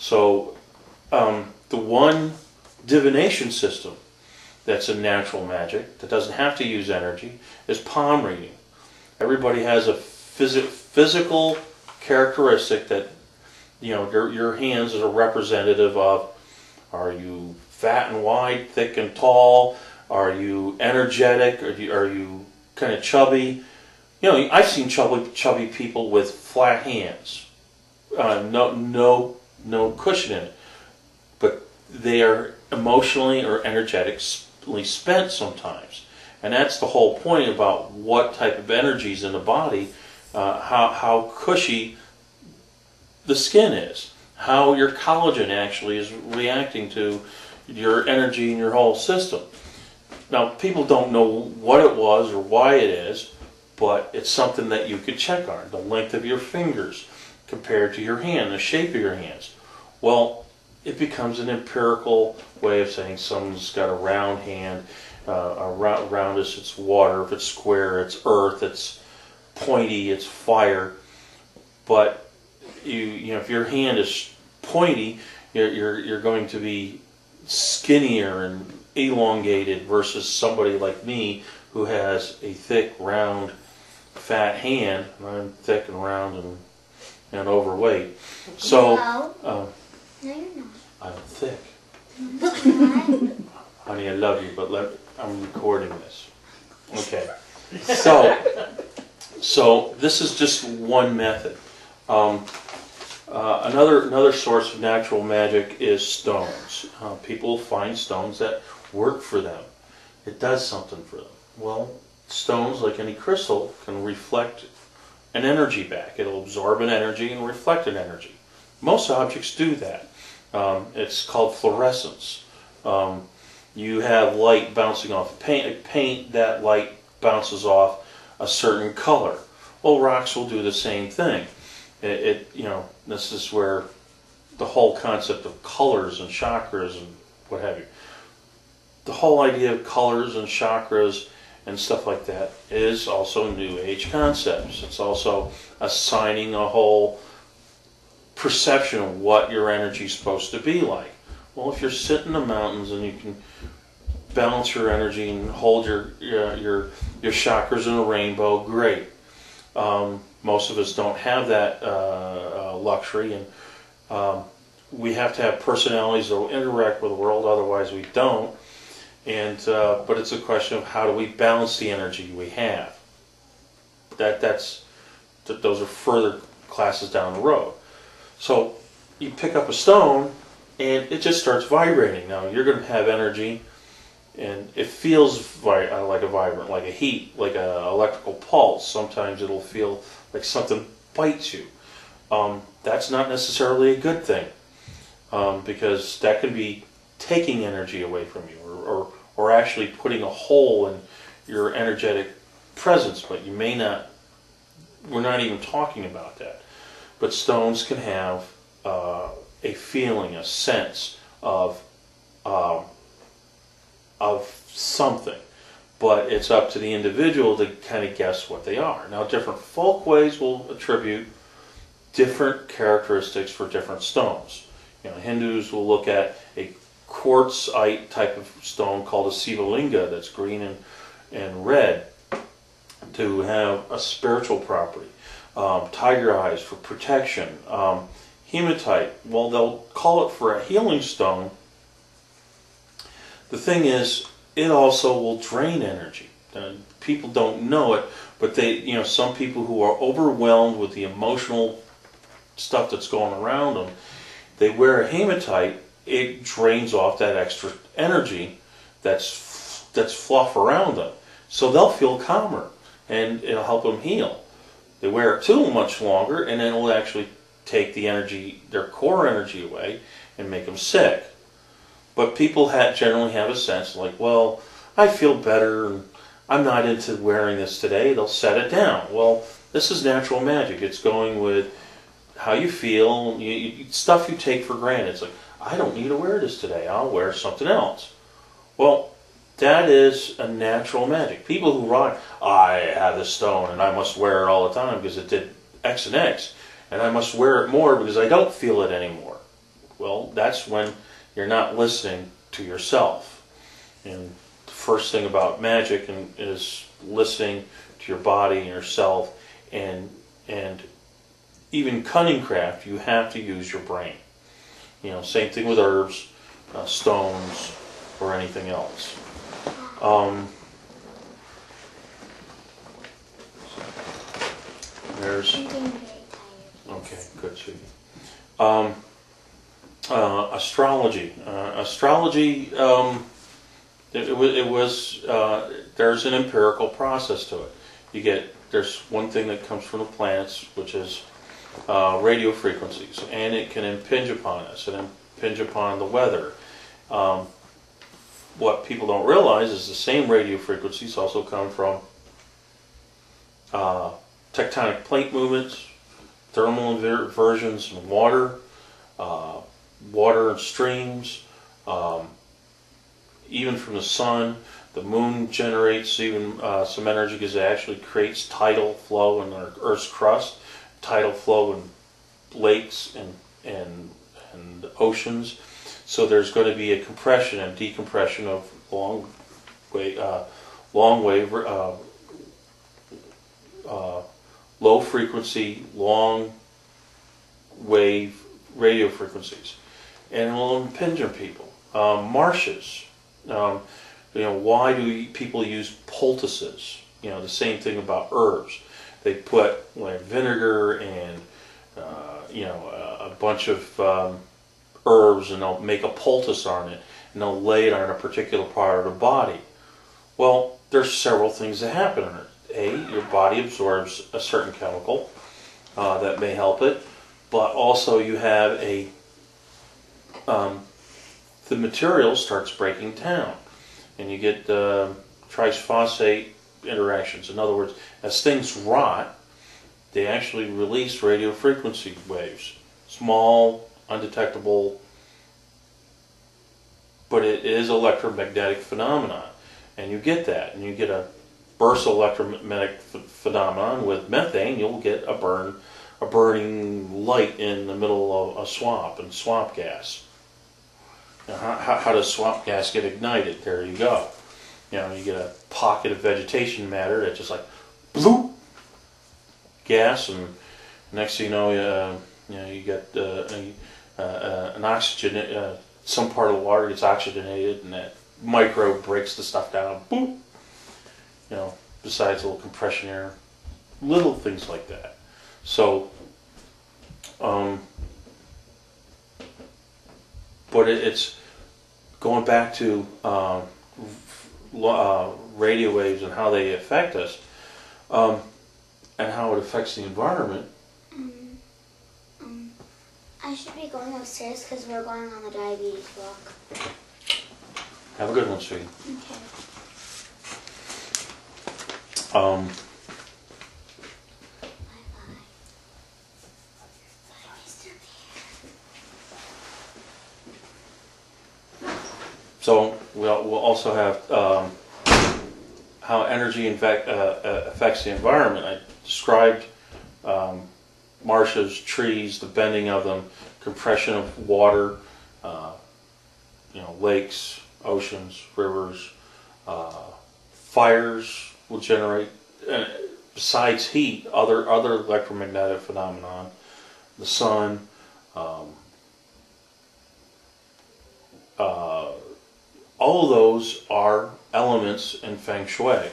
So the one divination system that's a natural magic that doesn't have to use energy is palm reading. Everybody has a physical characteristic that, you know, your hands are representative of. Are you fat and wide, thick and tall? Are you energetic? Are you kind of chubby? You know, I've seen chubby people with flat hands, no cushion in it, but they are emotionally or energetically spent sometimes, and that's the whole point about what type of energy is in the body, how cushy the skin is, how your collagen actually is reacting to your energy in your whole system. Now, people don't know what it was or why it is, but it's something that you could check on. The length of your fingers compared to your hand, the shape of your hands. Well, it becomes an empirical way of saying someone's got a round hand. Round is it's water. If it's square, it's earth. It's pointy, it's fire. But you know, if your hand is pointy, you're going to be skinnier and elongated versus somebody like me who has a thick, round, fat hand. I'm thick and round and overweight. So, no, you're not. I'm thick. Honey, I love you, but I'm recording this. Okay. So this is just one method. Another source of natural magic is stones. People find stones that work for them. It does something for them. Well, stones, like any crystal, can reflect an energy back. It'll absorb an energy and reflect an energy. Most objects do that. It's called fluorescence. You have light bouncing off paint. That light bounces off a certain color. Well, rocks will do the same thing. You know, this is where the whole concept of colors and chakras and what have you. The whole idea of colors and chakras and stuff like that is also New Age concepts. It's also assigning a whole perception of what your energy is supposed to be like. Well, if you're sitting in the mountains and you can balance your energy and hold your chakras in a rainbow, great. Most of us don't have that luxury, and we have to have personalities that will interact with the world, otherwise we don't. And but it's a question of how do we balance the energy we have. Those are further classes down the road. So you pick up a stone and it just starts vibrating. Now you're going to have energy, and it feels like a vibrant, like a heat, like an electrical pulse. Sometimes it'll feel like something bites you. That's not necessarily a good thing, because that can be taking energy away from you, or actually putting a hole in your energetic presence. But you may not. We're not even talking about that. But stones can have a feeling, a sense of something, but it's up to the individual to kind of guess what they are. Now, different folkways will attribute different characteristics for different stones. You know, Hindus will look at a quartzite type of stone called a Sivalinga that's green and red to have a spiritual property. Tiger eyes for protection. Hematite, well, they'll call it for a healing stone. The thing is, it also will drain energy. People don't know it, but some people who are overwhelmed with the emotional stuff that's going around them, they wear a hematite. It drains off that extra energy that's fluff around them, so they'll feel calmer and it'll help them heal. They wear it too much longer, and then it'll actually take the energy, their core energy, away and make them sick. But people generally have a sense like, well, I feel better and I'm not into wearing this today. They'll set it down. Well, this is natural magic. It's going with how you feel, stuff you take for granted. It's like, I don't need to wear this today. I'll wear something else. Well, that is a natural magic. People who rock, I have this stone and I must wear it all the time because it did X and X, and I must wear it more because I don't feel it anymore. Well, that's when you're not listening to yourself. And the first thing about magic is listening to your body and yourself, and even cunning craft, you have to use your brain. Same thing with herbs, stones, or anything else. There's I'm getting very tired. okay, good, sweetie. Astrology. Astrology. There's an empirical process to it. There's one thing that comes from the planets, which is radio frequencies, and it can impinge upon us and impinge upon the weather. What people don't realize is the same radio frequencies also come from tectonic plate movements, thermal inversions in water, water and streams, even from the sun. The moon generates even some energy because it actually creates tidal flow in the Earth's crust, tidal flow in lakes and oceans. So there's going to be a compression and decompression of long wave, low frequency, long wave radio frequencies, and it will impinge on people. Marshes. Why do people use poultices? The same thing about herbs. They put vinegar and a bunch of herbs, and they'll make a poultice on it, and they'll lay it on a particular part of the body. Well, there's several things that happen on it. Your body absorbs a certain chemical that may help it, but also you have the material starts breaking down, and you get triphosphate interactions. In other words, as things rot, they actually release radio frequency waves, small, undetectable, but it is electromagnetic phenomenon, and you get that, and you get a burst electromagnetic phenomenon with methane. You'll get a burning light in the middle of a swamp, and swamp gas. Now, how does swamp gas get ignited? There you go. You get a pocket of vegetation matter that just like bloop gas, and next thing you know, you get an oxygen. Some part of the water gets oxygenated, and that microbe breaks the stuff down. Boop. Besides a little compression air, little things like that. So, but it's going back to radio waves and how they affect us, and how it affects the environment. I should be going upstairs because we're going on the diabetes walk. Have a good one, sweetie. Okay. Bye-bye. Bye, Mr. Bear. So we'll also have how energy affects the environment. I described marshes, trees, the bending of them, compression of water, lakes, oceans, rivers. Fires will generate, besides heat, other electromagnetic phenomenon. The sun. All of those are elements in Feng Shui.